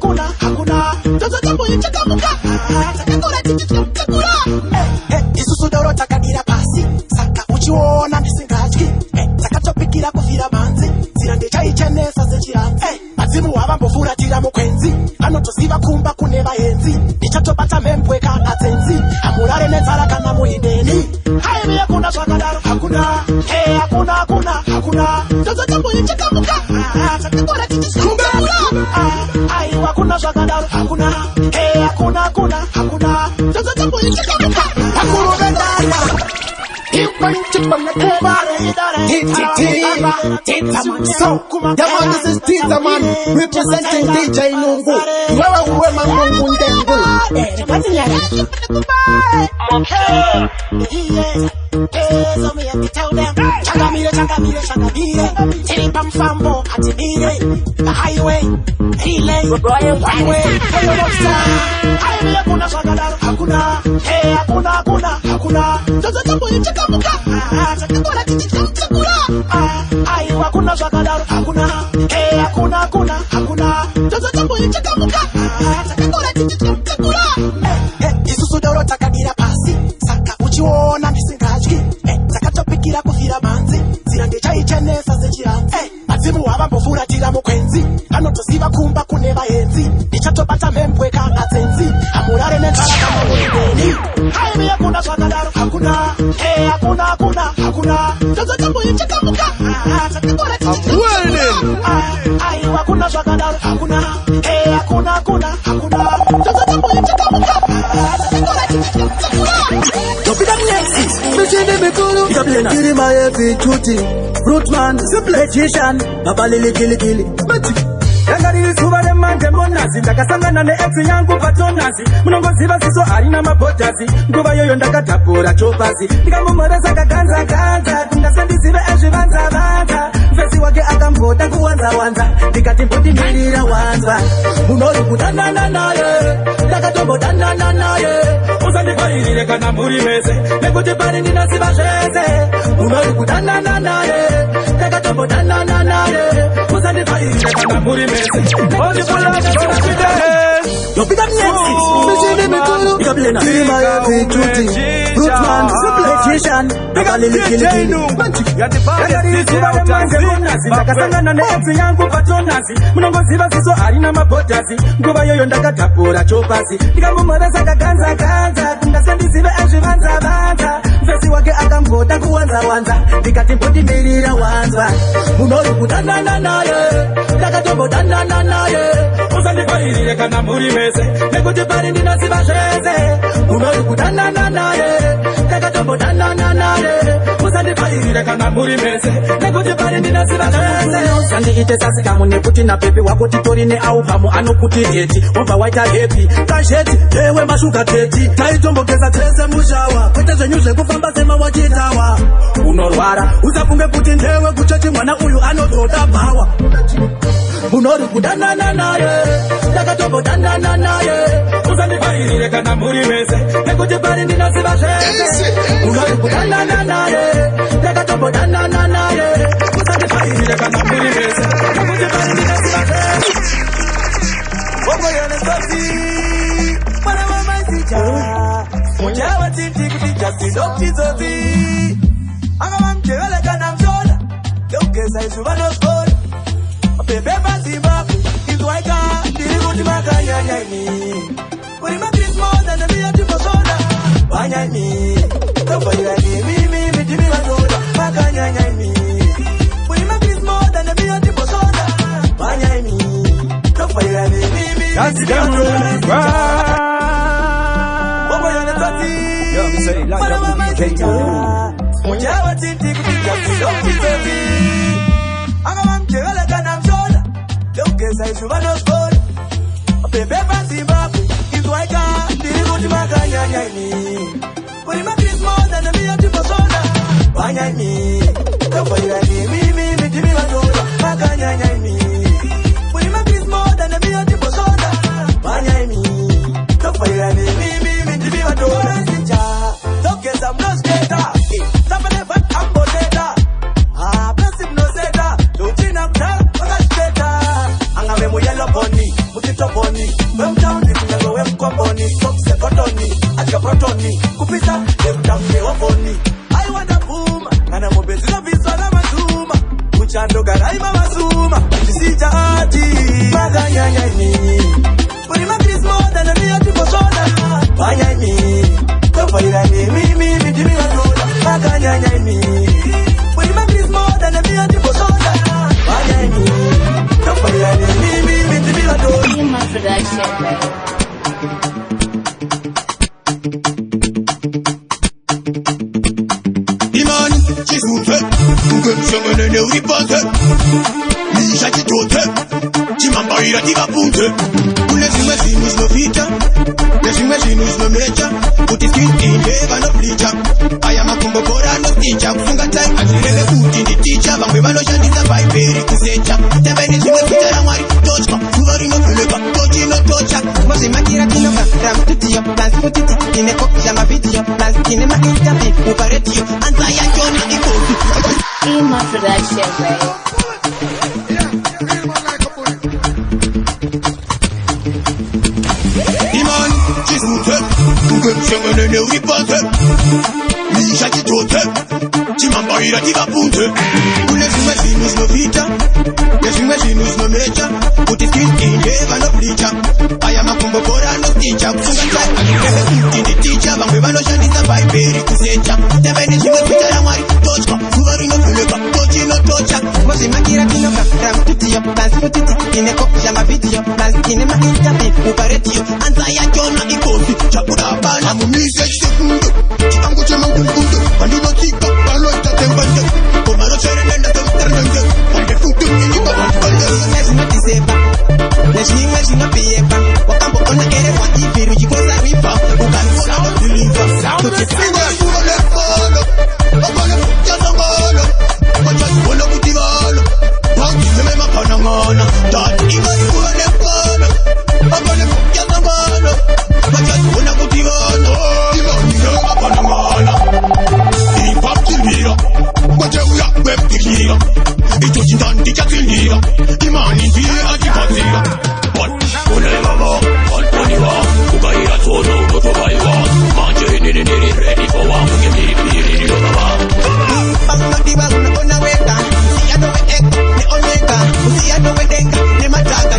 Jojo Jambo Chakamuka, Chakura Chakura, Isusu Doro Takadira Pasi, Saka Uchiona Nisingaji, Sakatopikira Kufira Manzi, Zirande Chai Chenesa Zechiranzi, Azimu Wabambo Fura Tira Mukwenzi, Anotoziva Kumba Kuneva Enzi, Nichatopata Membweka Atenzi, Amurare Nezara Kana Muhideni, Haimi Akuna Swagadaru Hakuna, hey Hakuna, Jozo Jambo Chakamuka, Chakura Chakura, ay Akuna Swagadaru Hakuna, hey Hakuna, Jozo Jambo Chakamuka, Hakuru Vendana. So, this is Tita Man representing DJ Nungu. Wewe uwe Mungu Ndengu. So me have to tell them, Changamire, Tiripam Fambo, Katimire, the highway, relay, runway, hey yo Rockstar, highway Akuna Swagada, Hakuna, hey Hakuna, Jojo Jambo Chakamuka, Chakura Chakura, ay Akuna Swagada, Hakuna, hey Hakuna, Jojo Jambo Chakamuka, Chakura Chakura, Isusu Doro Takadira Pasi, Saka Uchiona Nisingaji, Sakatopikira Kufira Manzi, Zirande Chai Chenesa Zechiranzi, Azimu Wabambo Fura Tira Mukwenzi, Anotoziva Kumba Kuneva Enzi, Nichatopata Membweka Atenzi, Amurare Nezara Kama Muhideni, Haimi Akuna Swagadaru Hakuna, hey Hakuna, Jozo Jambo Chakamuka, Chakura Chakura, ay Akuna Swagadaru Hakuna, hey Hakuna, Jozo Jambo Chakamuka, Chakura Chakura. Kiri my every duty, Rootman, magician, Baba Lili Kili. Yangali suba de manje monazi ndakasanga nane ex yangu patonazi munongo ziva siso alina mabotazi nguva yoyo ndakatapura chopazi ndikamumoresa kaganza kungasendizive ezvivanza mfesi wake akamvota kuwanza ndikati mbotindirira wanzwa munori kudanana naye ndakatombodana naye usandifairire kana muri mese nekuti pari ndinasiva zvese munori kudanana naye ndakatombodana naye usandifairire kana muri mese. You're bigger than my every duty, Rootman, magician, Baba Lili Kili. Ndakasanga nane ex yangu patonazi munongo ziva siso alina mabotazi nguva yoyo ndakatapura chopazi ndikamumoresa kaganza kungasendizive ezvivanza mfesi wake akamvota kuwanza ndikati mbotindirira wanzwa munori kudanana naye ndakatombodana naye usandifairire kana muri mese nekuti pari ndinasiva zvese unori kudanana naye takatombodana naye musandipairire kana muri mese nekuti pari ndinasiva zvese sandiite sasikamu nekuti napepe wako titori neauhamu anokuti heti wobva waita hepi kazheti ewe mashuga teti taitombogeza tese mushawa kwete zvenyu zvekufamba semawachitawa unorwara usafunge kuti ndewe kuchoti mwana uyu anotoda bhawa unori kudanana naye takatombodana naye musandipairire kana muri mese nekuti pari ndinasiva zvese unori kudanana naye takatombodana naye musandipairire kana muri mese nekuti pari ndinasiva zvese omoyone soti mwana wamaisija mujawa titi kuti jasidokizoti akavamjevelekana mshona keugeza isu vanosona mapepe pazimbabwe izwaika ndiri kuti makanyanyaini kuri makrismosa ndemiyatimbosona vanyaini tovairani mimi mitimi vatoda makanyanyaini kuri makrismosa ndemiyatimbosona vanyaini tovairani mimi mitimi vatoda omoyone toti mwana wamaisija mujawa titi kuti jasidokizoti akavamjevelekana mshona keugeza isu vanosona mapepe pazimbabwe izwaika ndiri kuti makanyanyaini kuri makrismosa ndemiyatimbosona vanyaini tovairani mimi mitimi vatoda makanyanyaini kuri makrismosa ndemiyatimbosona vanyaini tovairani mimi mitimi vatoda sija togeza mnosketa tapanevat amboteta plesip noseta tochina kudala vakazvipeta angave muyeloboni mutitoboni wemtaundi kunyange wemkomboni sokusekotoni adya protoni kupisa nekutamuneovoni aiwanda bhuma kana mombe dzinobviswa namazuma muchando garaima masuma zvisija ati makanyanyaini kuri makrismosa ndemiyatimbosona vanyaini tovairani mimi mitimi vatoda makanyanyaini kuri makrismosa ndemiyatimbosona vanyaini tovairani mimi mitimi vatoda imani chizunze ngemshongene neuripanze misha chitote chimambaira tivapunze kune zvimwe zvinhu zvinovhita nezvimwe zvinhu zvinomecha kuti skinde vanoplicha aya makumbo bora anosticha kufunga time azvireve kuti nditicha vamwe vanoshandisa bhaibheri kusecha teve nezvimwe vita ramwari totya zuva rinovhuleka tochinotocha mozvimakira tinogara mututiyo plasi kutiti tineko zvamavidhiyo plasi tine maintavi uparedhiyo anza yachona ikofi Ima Production, right? imani chizunze ngemshongene neuripanze misha chitote chimambaira tivapunze kune zvimwe zvinhu zvinovhita nezvimwe zvinhu zvinomecha kuti skinde vanoplicha aya makumbo bora anosticha kufunga time azvireve kuti nditicha vamwe vanoshandisa bhaibheri kusecha teve nezvimwe vita ramwari totya zuva rinovhuleka tochinotocha mozvimakira tinogara mututiyo plasi kutiti tineko zvamavidhiyo plasi tine maintavi uparedhiyo anza yachona ikofi chakudabana mumise chikundo chitango chemangungundo vandinotsika vanoita tembanje komaroserenenda temutarenenge vandefutuminyika nezvinodhiseba nezvimwe zvinobhiyeba wakamboona ere waivhiru chikosa ripa ukaona nodhiliva kuti singakuonekana akanekuchasangana vachazivona kuti vana vagizeme makanangana tati ingaikuonekana akanekuchasangana vachazivona kuti vana imanile makanangana ipaptilira kwateuya kweptilira icho chindandichatilira imani ndiye achibatsira unevava alponiwa ukaira tsono utotovaiwa manje ineneneri ready for wangu ngemiripiriririrovava pangadiva unaona wega usiyanowe eka neoneka usiyanowe denga nematanga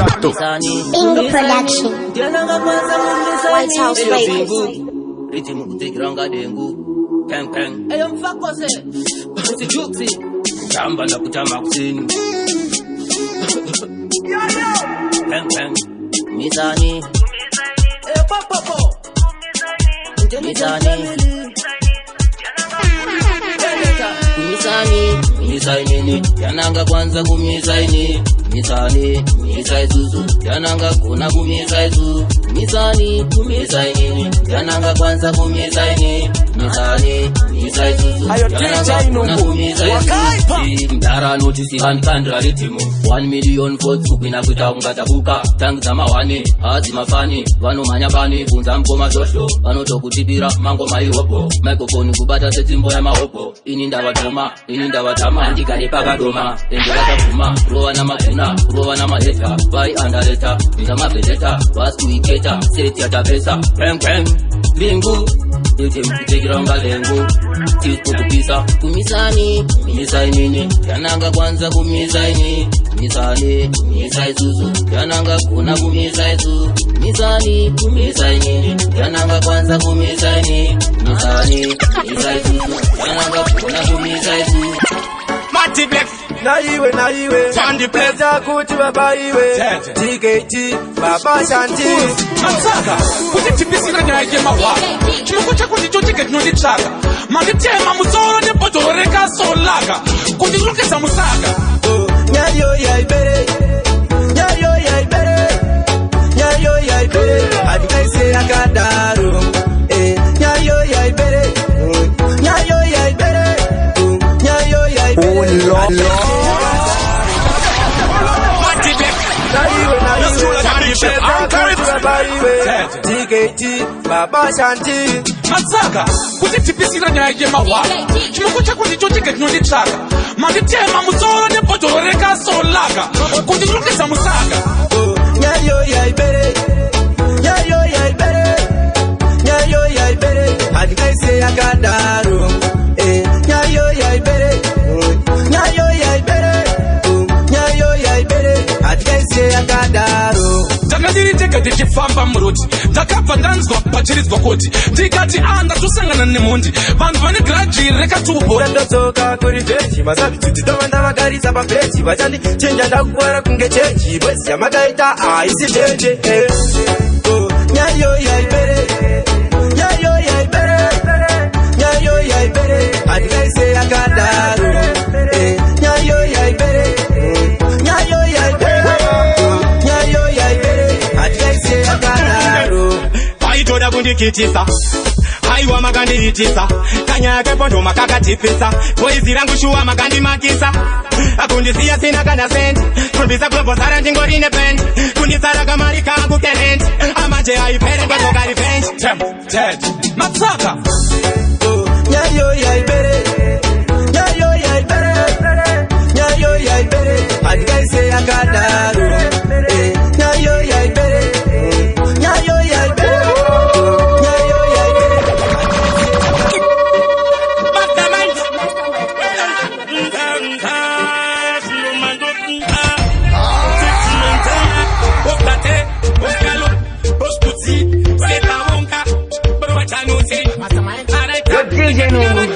Bingo Production. White House Radio. Rhythm kutikiranga dengu. Peng peng. Eyo mfakose. Usijuksi. Kamba na kutama kusini. Peng peng. Mizani. Eyo popo. Mizani. Kumisaini yananga kwanza kumisaini misani misaizuzu yananga kuna kumisaizu misani kumisaini yananga kwanza kumisaini misani misaizuzu yananga kuna kumisaizu mdara notisi kandra ritimo 1 million votes kupina kuita ungatabuka tangu zama wane hazi mafani vano manyabani kunza mkoma shosho vano tokutibira mango maihopo microphone kubata setimbo ya mahopo ininda watama ndikale pakadoma endela tafuma rowa na makuna rowa na maheta vai andaleta nita mapeleta waskuiketa seti ya tapesa peng peng lingu ete mkutekiranga lengu tikukupisa kumisani misainini yananga kwanza kumisaini misani misaizuzu yananga kuna kumisaizu misani kumisainini yananga kwanza kumisaini misani misaizuzu yananga kuna kumisaizu Mati Black na iwe Sandy Pleasure kuti baba iwe TKT baba Shanti Matsaka kuti tipisira nyaya yemawa chimokucha kuti chochike tinonditsvaka manditema musoro nebhodhoro rekasolaka kuti rokesa musaka nyayo yaibere adikaise yakadaro nyayo yaibere TKT baba Shanti Matsaka kuti tipisira nyaya yemawa chimokucha kuti chochike tinonditsvaka manditema musoro nebhodhoro rekasolaka kuti rokesa musaka nyayo yaibere adikaise yakadaro nyayo yaibere adikaise yakadaro takadiri tega tichifamba muroti takabva ndanzwa pachiridzwa kuti tikati ndatosangana nemhondi vanhu vane graji rekatubo ndadzoka kuri veji masabhitsuti ndovanda vagaritsa papeji vachandichenja ndakuwara kunge cheji bwezi yamakaita haisi tende nyayo yaibere adikaise yakadaro nyayo yaibere adikaise yakadaro vaitoda kundikitisa aiwa makandiitisa kanyaya kepondo makakatipisa boizi rangu shuwa makandimakisa akundisiya sina kana sendi kurbisa kulobosara ndingorine pendi kundisara kamari kangu kenendi amaje aipere kwazoka revenge Matsaka nyayo yaibere adikaise yakadaro nyayo yaibere DJ Nungu.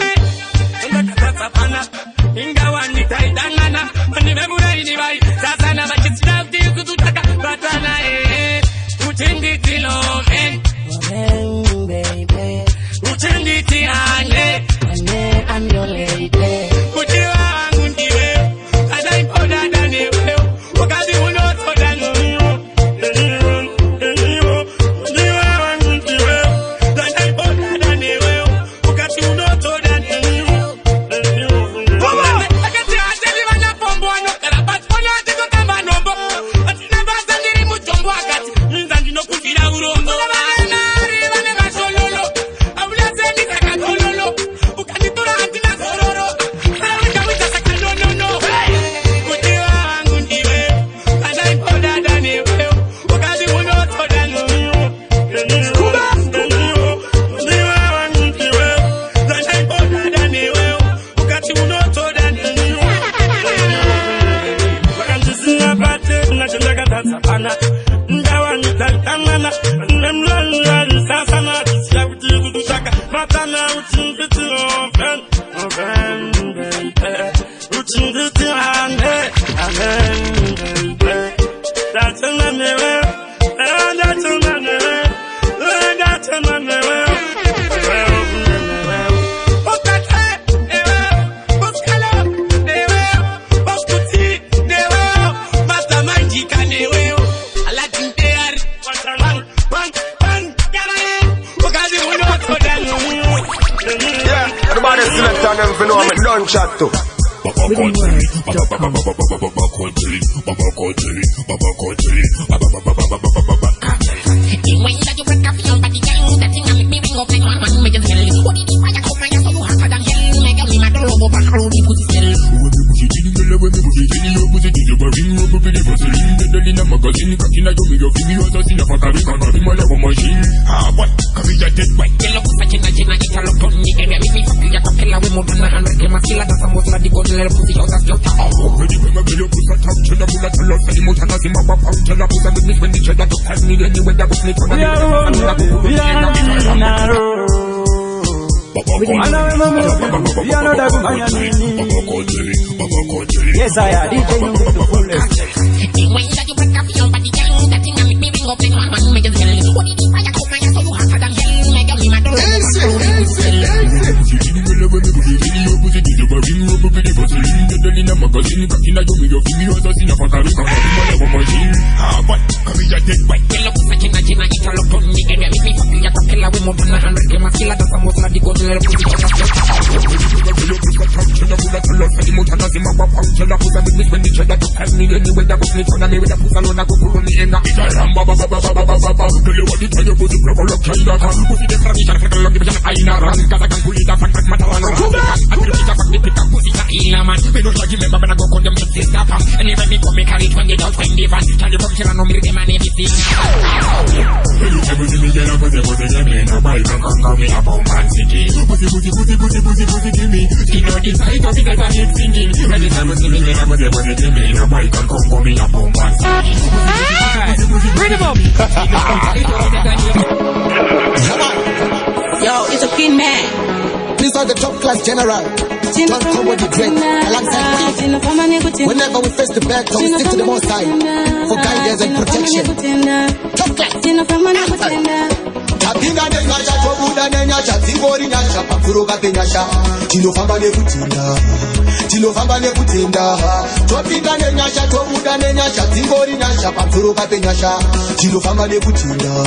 Told Chat to Yes, I am DJ Nungu to fullest. Yo, it's a Queen Man. These are the top class general. Don't come with the dread alongside me. Whenever we face the bad, we stick to the most side for guidance and protection. Top class. Tapinga nenyasha tobuda nenyasha dzingori nyasha pafuruka penyasha tinofamba nekutenda topinga nenyasha tobuda nenyasha dzingori nyasha pafuruka penyasha tinofamba nekutenda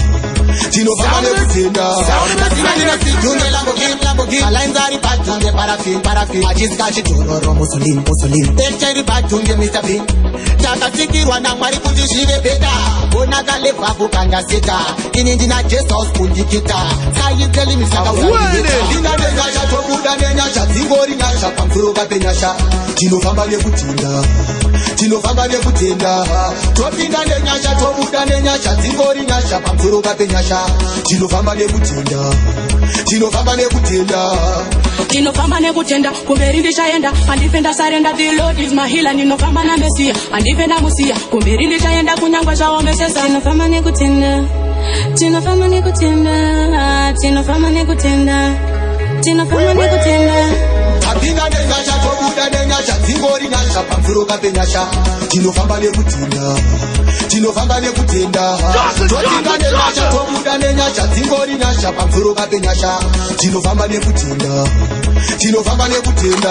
Alenzari patunge parafin achiskachi tororo musulin Techeri patunge Mr. Bean Takasikirwa na mwari kuti zvive beta Bonakale vavu kanga seta Ini ndina Jesus kundikita Sayiteli misaka uyanideta Inga nenyasha tobuda nenyasha Dzingori nyasha pamfuruka penyasha Tinofamba nekutenda Topinga nenyasha tobuda nenyasha Dzingori nyasha pamfuruka penyasha Tinofamba nekutenda kumberi ndichaenda andifenda sarenda the Lord is my healer ndinofamba na Mesia andifenda musiya kumberi ndichaenda kunyangwa zvaombesesa tinofamba nekutenda Tapinga nenyasha tobuda nenyasha dzingori nyasha pamfuruka penyasha tinofamba nekutenda topinga nenyasha tobuda nenyasha dzingori nyasha pamfuruka penyasha tinofamba nekutenda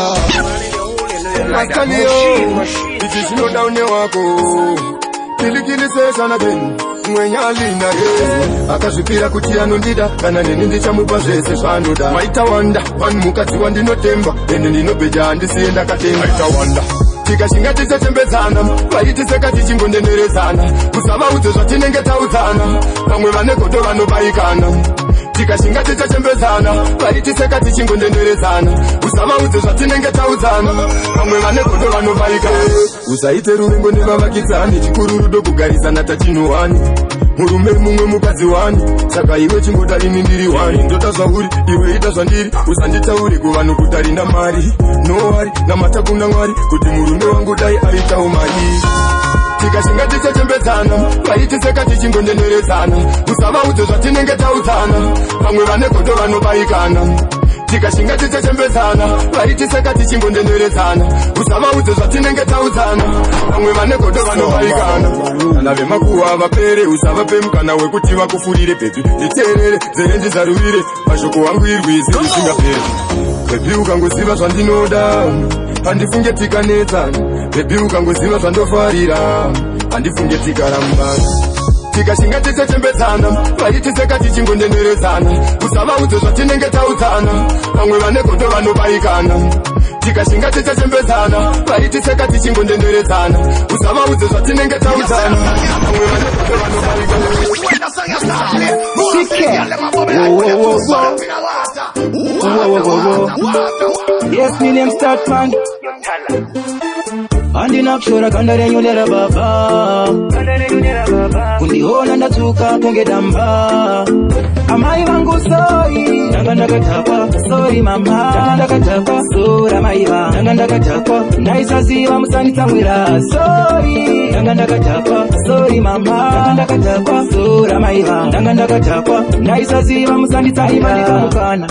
Maskaniyo, ichi chinodaune wako Kilikilise again mwenyalina akazvipira kuti anondida kana neni ndichamupa zvese zvaanoda maita wanda vanhu mukadzi wandinotemba ende ndinobheja handisiye ndakatenga maita wanda tikashinga tichachembedzana vaitiseka tichingondenderedzana kusavaudze zvatinenge taudzana vamwe vane godo vanobaikana tikashinga tichachembedzana vaitiseka tichingondenderedzana usavaudze zvatinenge taudzana vamwe vane godo vanobaikana usaite ruvengo nevavakidzani chikuru rudo kugarisana tachinohwani murume mumwe mukadzi wani saka iwe chingoda ini ndiri wani ndota zvauri iwe ita zvandiri usanditauri kuvanhu kutarina mari nowari namata kuna mwari kuti murume wangu dai aitawo mari tikashinga tichachembedzana vaitiseka tichingondenderedzana usavaudze zvatinenge taudzana vamwe vane godo vanobaikana tikashinga tichechembedzana vaitiseka tichingondenderedzana usavaudze zvatinenge taudzana vamwe vane godo vanovaikana kana vemakuhwa vapere usavape mukana wekuti vakufurire bhebi nditeerere dzerenji zaruvire mashoko wangu irwizi risingaperi bhebi ukangoziva zvandinoda handifunge tikanetsana bhebi ukangoziva zvandofarira handifunge tikarambana tikashinga tichechembedzana vaitiseka tichingondenderedzana usavaudze zvatinenge taudzana vamwe vane godo vanovaikana tikashinga tichechembedzana vaitiseka tichingondenderedzana usavaudze zvatinenge taudzana vamwe vane godo vanovaikana. Yes, me name Statman. Andinakshora kandarenyolera baba kundiona ndatuka konge damba amai vangu sori ndanga ndakatapa sori mama ndanga ndakatapa sora maiva ndanga ndakatapa ndaisaziva musanditsamwira sori ndanga ndakatapa sori mama ndanga ndakatapa sora maiva ndanga ndakatapa ndaisaziva musanditsamwira ndikamukana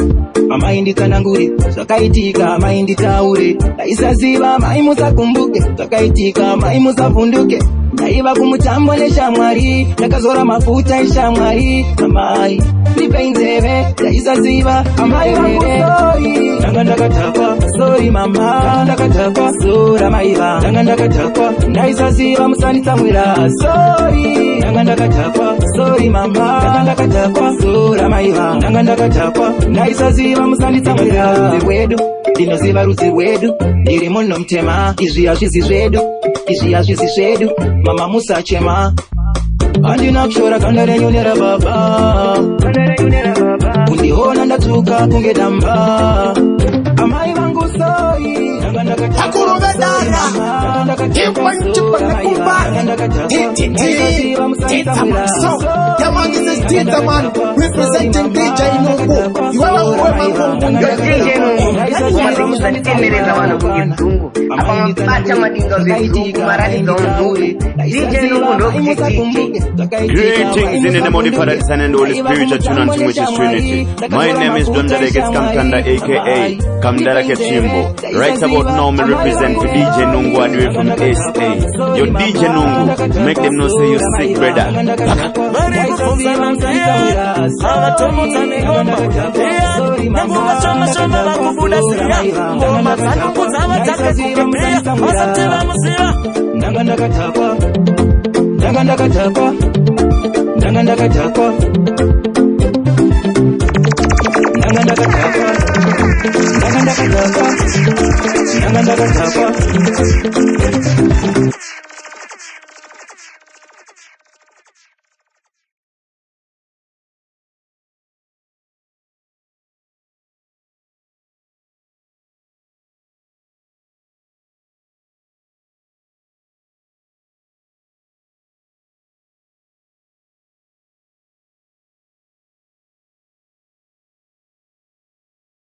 amai nditsanangure zvakaitika amai nditaure ndaisaziva amai musakumbuke zvakaitika amai musavhunduke ndaiva kumutambo neshamwari ndakazora mafuta eshamwari amai ndipei nzeve ndaisaziva amai vangu sori ndanga ndakatapa sori mama ndakatapa sora maiva ndanga ndakatapa ndaisaziva musanditsamwira sori ndanga ndakatapa sori mama ndanga ndakatapa sora maiva ndanga ndakatapa ndaisaziva musanditsamwira rwedu ndinoziva rudzi rwedu ndiri muno mutema izvi hazvizi zvedu izvi hazvizi zvedu mama musachema handina kushora kanda renyonera baba kundiona ndatuka kunge damba amai vangu sori representing DJ Nungu. You are a woman musanitendereza vanhu kugizungu apa mabata madinga zvezuku maradiza unzuri DJ Nungu ndokutitiki. Greetings in the name of the Father, the Son, and the Holy Spirit, that tune unto which is Trinity. My name is Domdareket Kamtanda, aka Kamdarake Chimbo. Right about now, me represent for DJ Nungu Adwe from SA. Yo DJ Nungu, make them know say you sick, brother. Ndanga ndakatapa ndanga ndakatapa ndanga ndakatapa ndanga ndakatapa ndanga ndakatapa ndanga ndakatapa